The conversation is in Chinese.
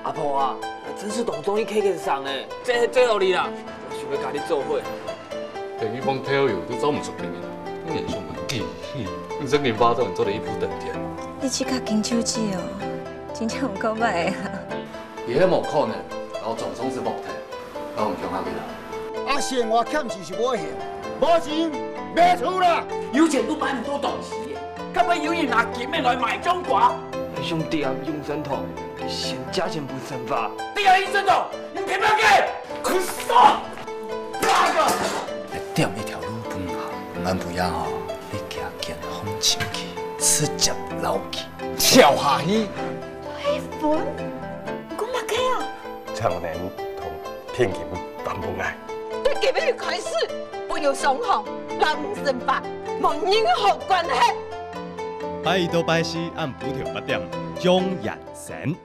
阿婆啊，真是动中医 K 上诶，这道理啦，我想要甲你做伙。等于帮 tell you 都走唔出经验，你眼上蛮记，你这件巴掌做得一步登天。你去较金手指哦，真正有够歹啊！伊迄无可能，然后总总是木头，我唔向下去啦。啊，生活欠钱是无钱，无钱卖厝啦。有钱都买唔到东西，干嘛有人拿金面来买中华？兄弟啊，用神童，先加钱不惩罚。第二医生头，你偏不要给？快杀！哪个？点一条路本行，咱不要吼，你行见风清气，直接老去，跳下去。黑粉，讲乜嘅啊？常年同骗钱办不来。对基本开始，不有双方，人生法，无任何关系。拜一到拜四按补条8点，钟眼神。